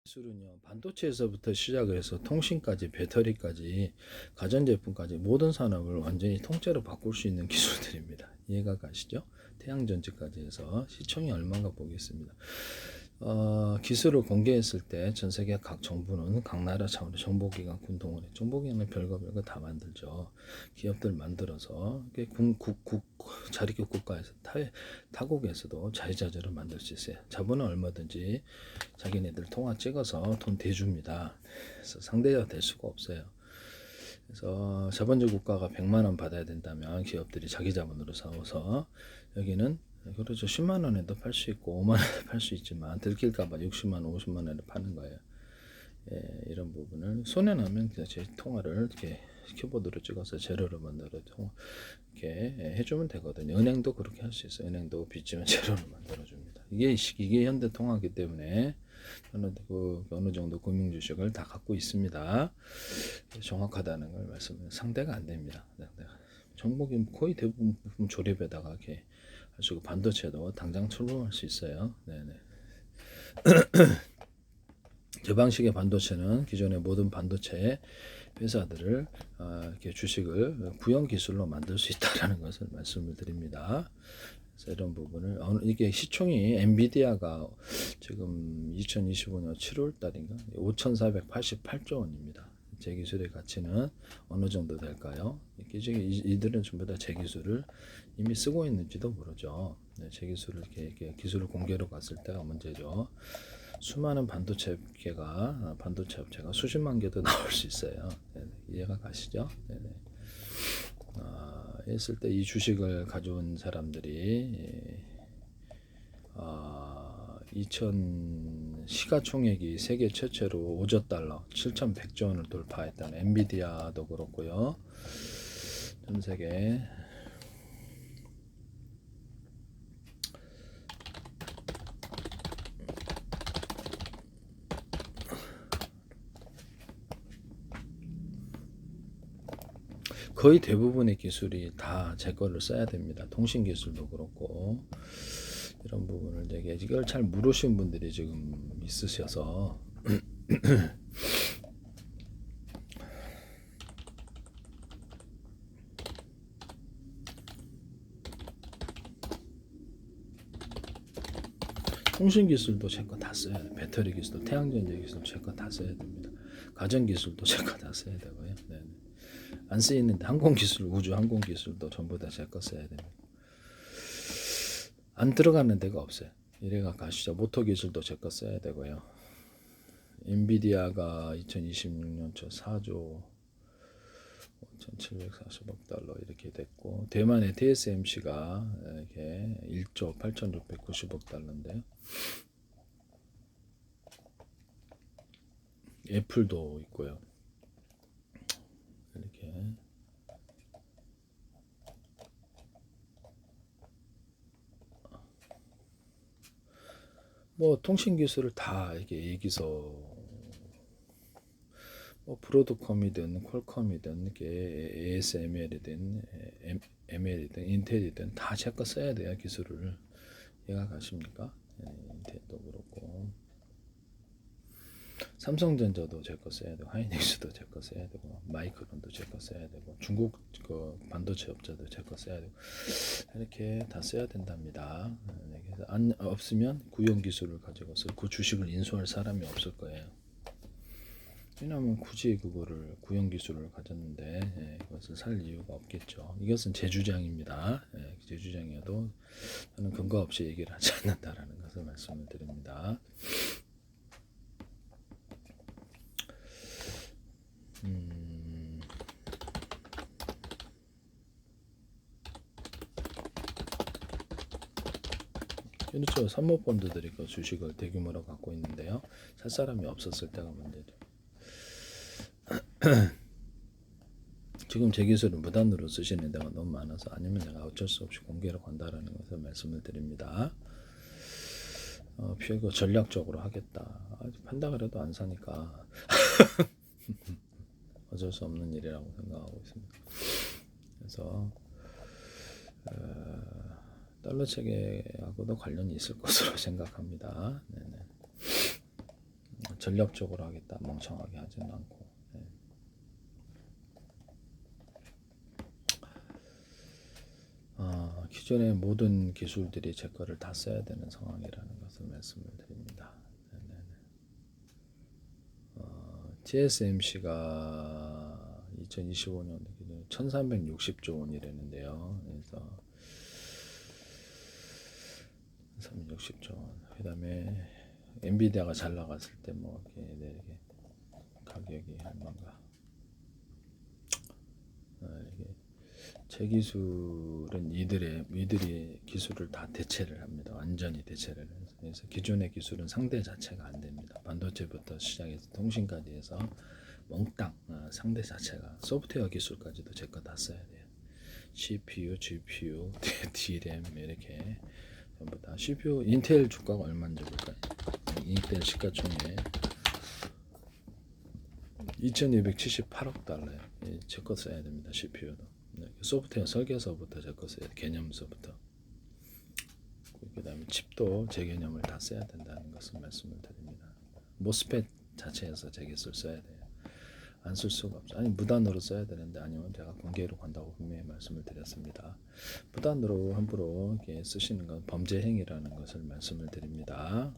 기술은요, 반도체에서부터 시작을 해서 통신까지, 배터리까지, 가전제품까지 모든 산업을 완전히 통째로 바꿀 수 있는 기술들입니다. 이해가 가시죠? 태양전지까지 해서 시총이 얼마인가 보겠습니다. 기술을 공개했을 때 전 세계 각 정부는 각 나라 차원의 정보기관, 군동원회, 정보기관은 별거 다 만들죠. 기업들 만들어서 자리국 국가에서 타국에서도 자유자재로 만들 수 있어요. 자본은 얼마든지 자기네들 통화 찍어서 돈 대줍니다. 그래서 상대가 될 수가 없어요. 그래서 자본주의 국가가 100만 원 받아야 된다면 기업들이 자기 자본으로 사와서 여기는 그렇죠. 10만 원에도 팔 수 있고 5만 원에도 팔 수 있지만 들킬까봐 60만 원, 50만 원에 파는 거예요. 예, 이런 부분을 손해 나면 제 통화를 이렇게 키보드로 찍어서 재료로 만들어 이렇게 해주면 되거든요. 은행도 그렇게 할 수 있어요. 은행도 빚지면 재료로 만들어 줍니다. 이게 현대 통화기 때문에 저는 어느 정도 금융 주식을 다 갖고 있습니다. 정확하다는 걸 말씀드리면 상대가 안 됩니다. 정보기 거의 대부분 부품 조립에다가 이렇게 하시고 반도체도 당장 출범할 수 있어요. 네네. 제 방식의 반도체는 기존의 모든 반도체 회사들을 이렇게 주식을 구형 기술로 만들 수 있다라는 것을 말씀을 드립니다. 그래서 이런 부분을 이게 시총이 엔비디아가 지금 2025년 7월 달인가 5,488조 원입니다. 제 기술의 가치는 어느 정도 될까요? 이들은 전부 다 제 기술을 이미 쓰고 있는지도 모르죠. 네, 제 기술을 이렇게 기술을 공개로 갔을 때가 문제죠. 수많은 반도체 업체가 수십만 개도 나올 수 있어요. 네네, 이해가 가시죠? 네네. 했을 때 이 주식을 가져온 사람들이 2000 시가총액이 세계 최초로 5조 달러, 7,100조 원을 돌파했다는 엔비디아도 그렇고요. 전 세계 거의 대부분의 기술이 다 제 거를 써야 됩니다. 통신 기술도 그렇고 이런 부분을 되게 이걸 잘 모르시는 분들이 지금 있으셔서 통신 기술도 제 거 다 써야 돼요. 배터리 기술도 태양전지 기술도 제 거 다 써야 됩니다. 가전 기술도 제 거 다 써야 되고요. 네네. 안 쓰이는데 항공 기술, 우주 항공 기술도 전부 다 제 거 써야 됩니다. 안 들어가는 데가 없어요. 이래가 가시죠. 모터 기술도 제 거 써야 되고요. 엔비디아가 2026년 초 4조 5,740억 달러 이렇게 됐고 대만의 TSMC가 이렇게 1조 8,690억 달러인데요. 애플도 있고요. 이렇게 뭐 통신 기술을 다 이렇게 여기서 뭐 브로드컴이든 퀄컴이든 이렇게 ASML이든 ML이든 인텔이든 다 제 거 써야 돼요. 기술을 이해가 가십니까? 인텔도 그렇고 삼성전자도 제 거 써야 되고 하이닉스도 제 거 써야 되고 마이크론도 제 거 써야 되고 중국 그 반도체 업체도 제 거 써야 되고 이렇게 다 써야 된답니다. 그래서 없으면 구형 기술을 가지고서 그 주식을 인수할 사람이 없을 거예요. 왜냐하면 굳이 그거를 구형 기술을 가졌는데 이것을 살 이유가 없겠죠. 이것은 제 주장입니다. 제 주장이어도 저는 근거 없이 얘기를 하지 않는다라는 것을 말씀을 드립니다. 그렇죠. 사모펀드들이 그 주식을 대규모로 갖고 있는데요. 살 사람이 없었을 때가 문제죠. 지금 제 기술을 무단으로 쓰시는 데가 너무 많아서 아니면 내가 어쩔 수 없이 공개로 간다라는 것을 말씀을 드립니다. 피해가 전략적으로 하겠다. 판다 그래도 안 사니까 어쩔 수 없는 일이라고 생각하고 있습니다. 그래서 달러 체계하고도 관련이 있을 것으로 생각합니다. 네네. 전략적으로 하겠다 멍청하게 하지는 않고. 기존의 모든 기술들이 제 거를 다 써야 되는 상황이라는 것을 말씀을 드립니다. TSMC가 2025년 1360조 원이라는데요. 그래서 360조 원. 그다음에 엔비디아가 잘 나갔을 때 뭐 이렇게 가격이 얼마인가? 이게 제 기술은 이들이 기술을 다 대체를 합니다. 완전히 대체를 해서. 그래서 기존의 기술은 상대 자체가 안 됩니다. 반도체부터 시작해서 통신까지 해서 몽땅 상대 자체가 소프트웨어 기술까지도 제 거 다 써야 돼요. CPU, GPU, DRAM 이렇게 전부 다. CPU 인텔 주가가 얼마인지 볼까요? 인텔 시가총액 2278억 달러예요. 제 거 써야 됩니다. CPU도. 소프트웨어 설계서부터 제 거 써야 돼. 개념서부터. 그 다음에 칩도 제 개념을 다 써야 된다는 것을 말씀을 드립니다. 모스펫 자체에서 제 기술 써야 돼요. 안 쓸 수가 없어. 아니 무단으로 써야 되는데 아니면 제가 공개로 간다고 분명히 말씀을 드렸습니다. 무단으로 함부로 이렇게 쓰시는 건 범죄 행위라는 것을 말씀을 드립니다.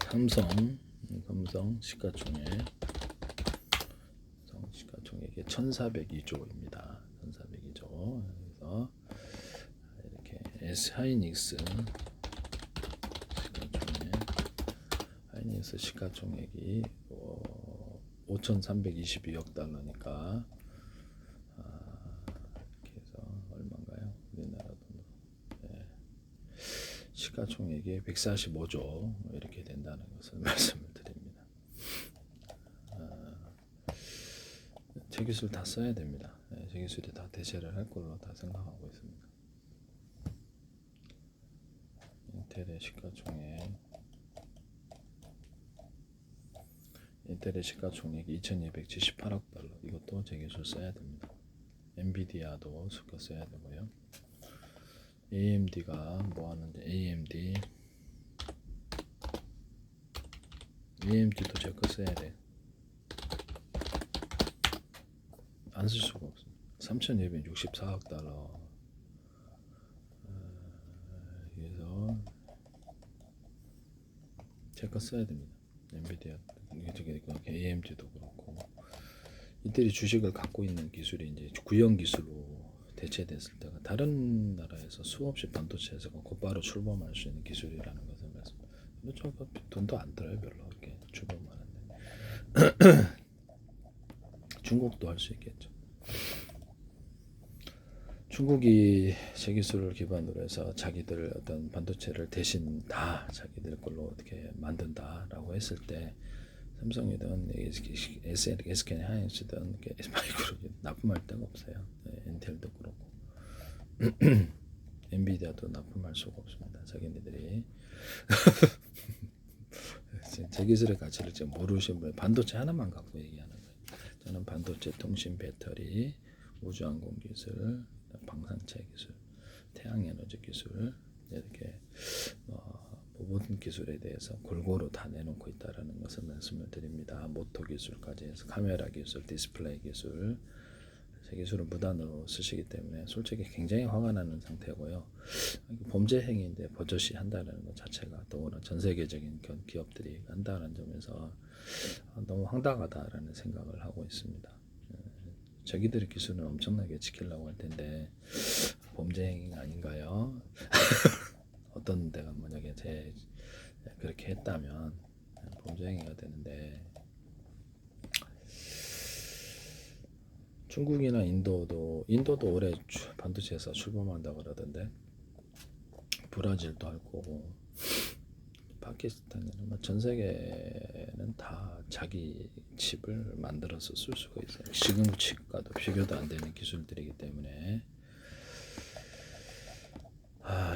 삼성 시가총액이 1402조입니다. 1402조. 그래서 이렇게 하이닉스 시가총액이 5,322억 달러니까 이렇게 해서 얼마인가요? 우리나라 돈으로 시가총액이 145조 이렇게 된다는 것을 말씀을 드립니다. 제 기술 다 써야 됩니다. 제 기술이 다 대체를 할 걸로 다 생각하고 있습니다. 인텔의 시가총액이 2278억 달러. 이것도 제 기술 써야 됩니다. 엔비디아도 써야 되고요. AMD가 뭐 하는데 AMD도 제 거 써야 돼. 안 쓸 수가 없습니다. 3,264억 달러. 그래서 제 거 써야 됩니다. 엔비디아, AMD도 그렇고 이들이 주식을 갖고 있는 기술이 이제 구형 기술로 대체됐을 때가 다른 나라에서 수없이 반도체 회사가 곧바로 출범할 수 있는 기술이라는 것을 말씀드립니다. 돈도 안 들어요, 별로 그렇게 출범하는데. 중국도 할 수 있겠죠. 중국이 제 기술을 기반으로 해서 자기들 어떤 반도체를 대신 다 자기들 걸로 어떻게 만든다라고 했을 때 삼성이든 SK 하이닉스든 마이크로 납품할 데가 없어요. 인텔도 그렇고 엔비디아도 납품할 수가 없습니다. 자기네들이 제 기술의 가치를 지금 모르시는 분 반도체 하나만 갖고 얘기하는 거예요. 저는 반도체, 통신, 배터리, 우주항공 기술, 방산체 기술, 태양에너지 기술 이렇게 모든 기술에 대해서 골고루 다 내놓고 있다라는 것을 말씀을 드립니다. 모터 기술까지 해서 카메라 기술, 디스플레이 기술, 제 기술을 무단으로 쓰시기 때문에 솔직히 굉장히 화가 나는 상태고요. 범죄 행위인데 버젓이 한다는 것 자체가 더구나 전 세계적인 기업들이 한다는 점에서 너무 황당하다라는 생각을 하고 있습니다. 자기들의 기술은 엄청나게 지키려고 할 텐데 범죄 행위가 아닌가요? 어떤 데가 만약에 그렇게 했다면 범죄 행위가 되는데 중국이나 인도도 올해 반도체에서 출범한다고 그러던데 브라질도 할 거고 파키스탄이나 전 세계는 다 자기 칩을 만들어서 쓸 수가 있어요. 지금 칩과도 비교도 안 되는 기술들이기 때문에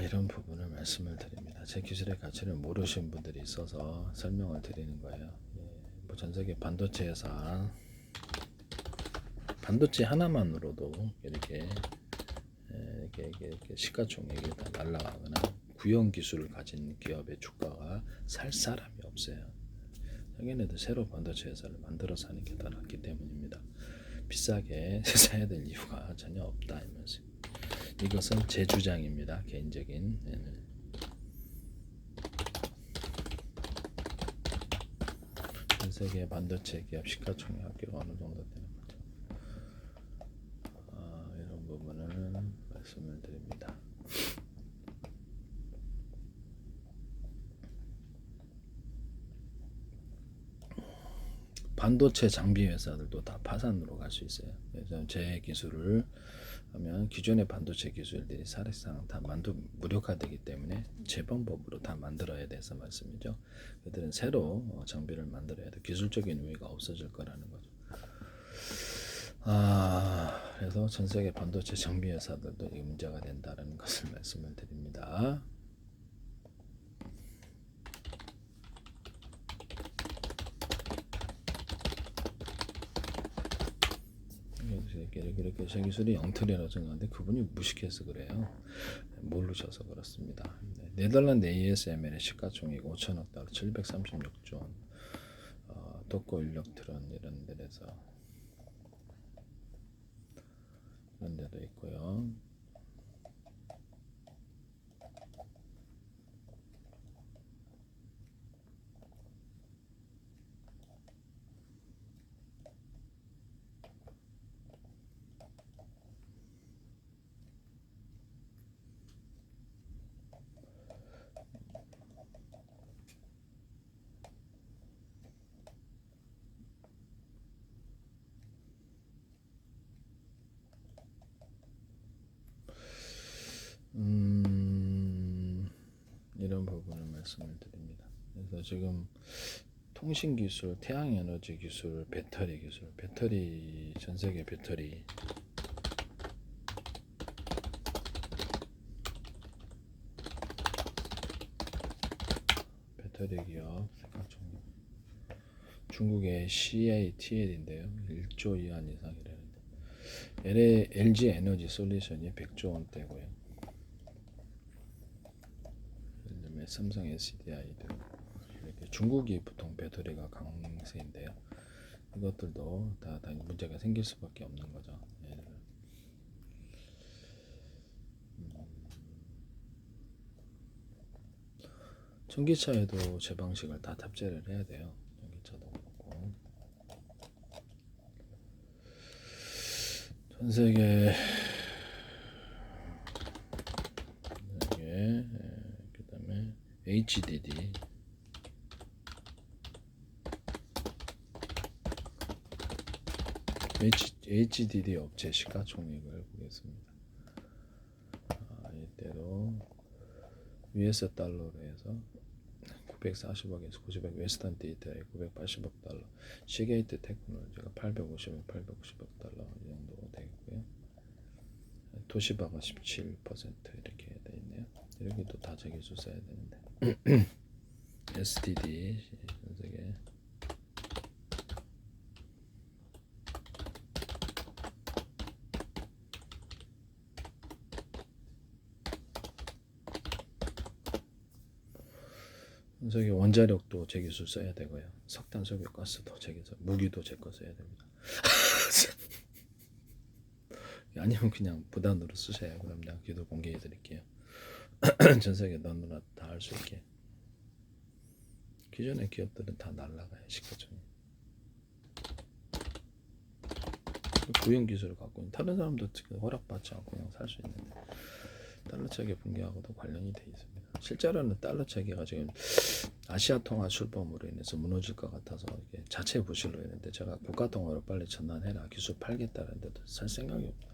이런 부분을 말씀을 드립니다. 제 기술의 가치를 모르신 분들이 있어서 설명을 드리는 거예요. 뭐 전 세계 반도체 회사 반도체 하나만으로도 이렇게 이렇게 시가총액이 다 날아가거나 구형 기술을 가진 기업의 주가가 살 사람이 없어요. 자기네들 새로 반도체 회사를 만들어서 하는 게 더 낫기 때문입니다. 비싸게 사야 될 이유가 전혀 없다 이면서 이것은 제 주장입니다. 개인적인. 전 세계 반도체 기업 시가총액 합계가 어느 정도 되는 거죠. 이런 부분은 말씀을 드립니다. 반도체 장비 회사들도 다 파산으로 갈 수 있어요. 그래서 제 기술을 하면 기존의 반도체 기술들이 사실상 다 무력화되기 때문에 재방법으로 다 만들어야 돼서 말씀이죠. 그들은 새로 장비를 만들어야 돼. 기술적인 우위가 없어질 거라는 거죠. 그래서 전 세계 반도체 장비 회사들도 이 문제가 된다는 것을 말씀을 드립니다. 이렇게 제 기술이 영틀이라고 생각하는데 그분이 무식해서 그래요. 모르셔서 그렇습니다. 네덜란드 ASML의 시가총액 5천억 달러, 736조 원, 독고 인력트론 이런 데서 이런 데도 있고요. 이런 부분을 말씀을 드립니다. 그래서 지금 통신 기술, 태양 에너지 기술, 배터리 기술, 전 세계 배터리 기업 중국의 CATL인데요. 1조 위안 이상이라는데 LG 에너지 솔루션이 100조 원대고요. 그다음에 삼성 SDI도 이렇게 중국이 보통 배터리가 강세인데요. 이것들도 다 문제가 생길 수밖에 없는 거죠. 전기차에도 제 방식을 다 탑재를 해야 돼요. 전기차도 그렇고 전 세계 그다음에 HDD 업체 시가총액을 보겠습니다. 이때도 US 달러로 해서 940억에서 90억, 웨스턴 디지털에 980억 달러, 시게이트 테크놀로지가 850억 달러 이 정도 되겠고요. 도시바가 17% 이렇게 돼 있네요. 여기도 다 저기서 써야 되는데 SDD 전세계 저기 원자력도 제 기술 써야 되고요. 석탄, 석유, 가스도 제 기술, 무기도 제 거 써야 됩니다. 아니면 그냥 부단으로 쓰세요. 그럼 내가 기도 공개해 드릴게요. 전 세계 너무나 다 할 수 있게. 기존의 기업들은 다 날라가요. 시가총액. 구형 기술을 갖고 있는 다른 사람도 허락받지 않고 그냥 살 수 있는데 달러 체계 붕괴하고도 관련이 돼 있습니다. 실제로는 달러 체계가 지금 아시아 통화 출범으로 인해서 무너질 것 같아서 이게 자체 부실로 했는데 제가 국가 통화로 빨리 전환해라 기술 팔겠다는데도 살 생각이 없다.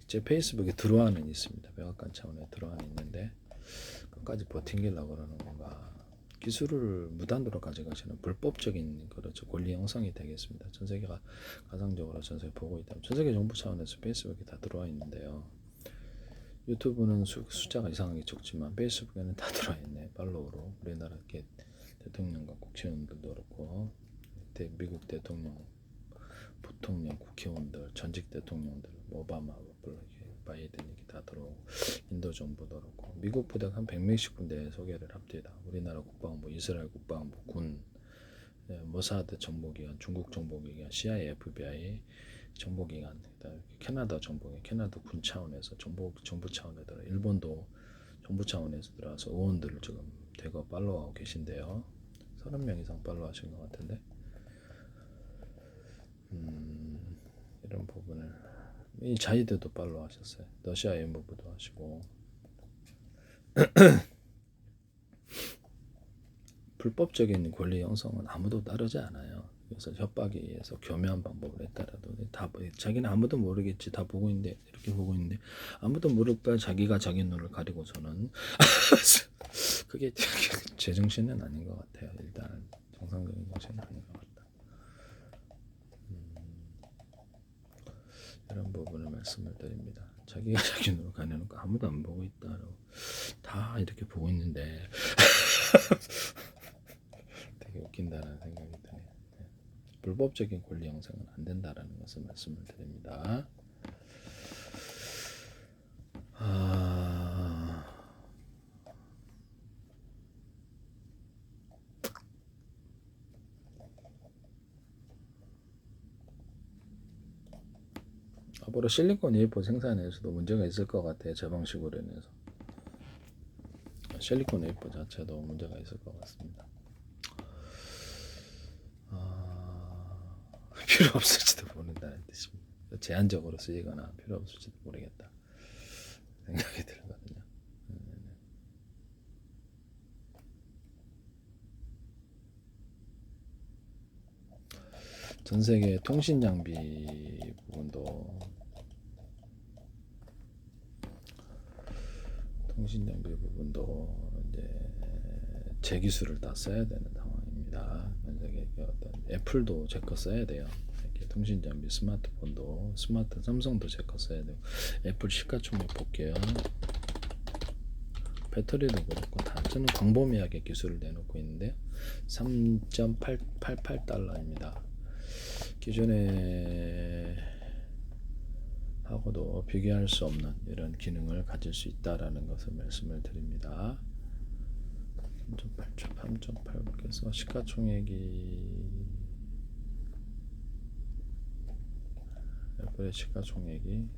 제 페이스북에 들어와는 있습니다. 백악관 차원에 들어와는 있는데 끝까지 버팅기려고 그러는 건가. 기술을 무단으로 가져가시는 불법적인 그렇죠 권리 형성이 되겠습니다. 전 세계가 가상적으로 전 세계 보고 있다. 전 세계 정부 차원에서 페이스북에 다 들어와 있는데요. 유튜브는 숫자가 이상하게 적지만 페이스북에는 다 들어와 있네. 팔로우로 우리나라 대통령과 국회의원들도 그렇고 미국 대통령, 부통령, 국회의원들, 전직 대통령들, 오바마, 바이든 얘기 다 들어오고 인도 정보도 그렇고 미국 부대가 한 100명씩 군데 소개를 합니다. 우리나라 국방부, 이스라엘 국방부, 군, 모사드 정보기관, 중국 정보기관, CIA, FBI 정보기관, 캐나다 정보기관, 캐나다 군 차원에서 정부 차원에 들어 일본도 정부 차원에서 들어와서 의원들을 지금 대거 팔로우하고 계신데요. 30명 이상 팔로우하신 것 같은데 이런 부분을 이 자이드도 팔로우하셨어요. 러시아 외무부도 하시고 불법적인 권리 형성은 아무도 따르지 않아요. 그래서 협박에 의해서 교묘한 방법을 했다라도 다 자기는 아무도 모르겠지 다 보고 있는데 이렇게 보고 있는데 아무도 모를까 자기가 자기 눈을 가리고서는 그게 제정신은 아닌 것 같아요. 일단 정상적인 정신은 아닌 것 같다. 이런 부분을 말씀을 드립니다. 자기가 자기 눈을 가려놓고 아무도 안 보고 있다라고 다 이렇게 보고 있는데 되게 웃긴다는 생각이 드네요. 불법적인 권리 형성은 안 된다라는 것을 말씀을 드립니다. 앞으로 실리콘 웨이퍼 생산에서도 문제가 있을 것 같아요. 저 방식으로 인해서 실리콘 웨이퍼 자체도 문제가 있을 것 같습니다. 필요 없을지도 모른다는 뜻입니다. 제한적으로 쓰이거나 필요 없을지도 모르겠다 생각이 들거든요. 전 세계 통신 장비 부분도 이제 제 기술을 다 써야 되는 상황입니다. 전 세계 어떤 애플도 제 거 써야 돼요. 이렇게 통신 장비, 스마트폰도 삼성도 제 거 써야 되고 애플 시가총액 볼게요. 배터리도 그렇고 다 저는 광범위하게 기술을 내놓고 있는데요. 3.88달러입니다. 기존에 하고도 비교할 수 없는 이런 기능을 가질 수 있다라는 것을 말씀을 드립니다. 3.8 그래서 시가총액이 애플의 시가총액이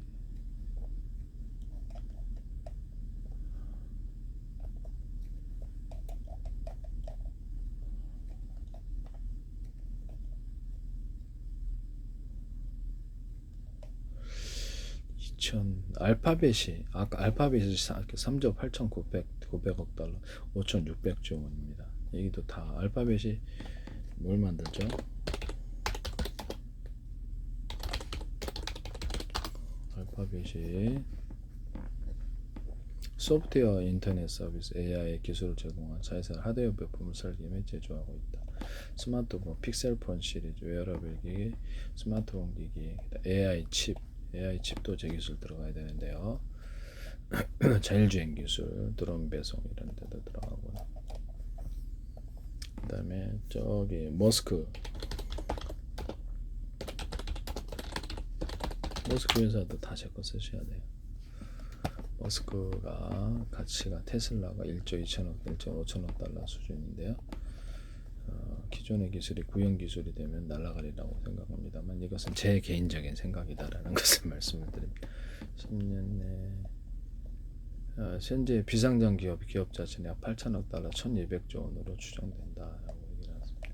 아까 알파벳이 3조 8,900억 달러 5,600조 원입니다. 여기도 다 알파벳이 뭘 만들죠? 알파벳이 소프트웨어 인터넷 서비스 AI 기술을 제공한 자회사 하드웨어 제품을 설계 및 제조하고 있다. 스마트폰 픽셀폰 시리즈 웨어러블 기기 스마트폰 기기 AI 칩도 제 기술 들어가야 되는데요. 자율주행 기술, 드론 배송 이런 데도 들어가고 그 다음에 저기 머스크 회사도 다 제 거 쓰셔야 돼요. 머스크가 가치가 테슬라가 1조 2천억, 1조 5천억 달러 수준인데요. 기존의 기술이 구형 기술이 되면 날아가리라고 생각합니다만 이것은 제 개인적인 생각이다라는 것을 말씀을 드립니다. 10년 내 현재 비상장 기업 자체는 약 8천억 달러 1200조 원으로 추정된다라고 얘기를 했습니다.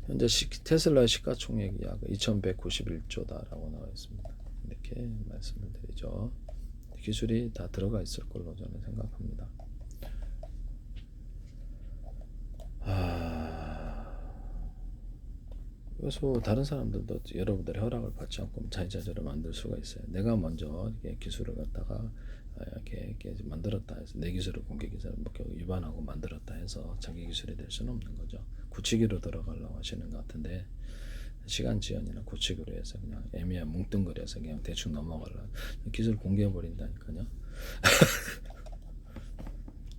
현재 테슬라 시가총액이 약 2191조다라고 나와 있습니다. 이렇게 말씀을 드리죠. 기술이 다 들어가 있을 걸로 저는 생각합니다. 그래서 다른 사람들도 여러분들의 허락을 받지 않고 자유자재로 만들 수가 있어요. 내가 먼저 이렇게 기술을 갖다가 이렇게 만들었다 해서 내 기술을 공개 기술을 위반하고 만들었다 해서 자기 기술이 될 수는 없는 거죠. 굳히기로 들어가려고 하시는 것 같은데 시간 지연이나 굳히기로 해서 그냥 애매한 뭉뚱그려서 그냥 대충 넘어가려고 기술 공개해 버린다니까요.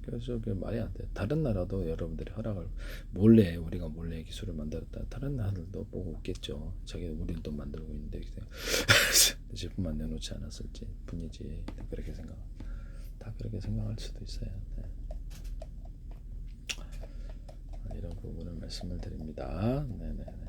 그래서 그게 말이 안 돼. 다른 나라도 여러분들이 허락을 몰래 우리가 몰래 기술을 만들었다. 다른 나라들도 보고 웃겠죠. 자기 우리도 만들고 있는데 제품만 내놓지 않았을지 뿐이지. 그렇게 생각. 다 그렇게 생각할 수도 있어요. 네. 이런 부분을 말씀을 드립니다. 네네.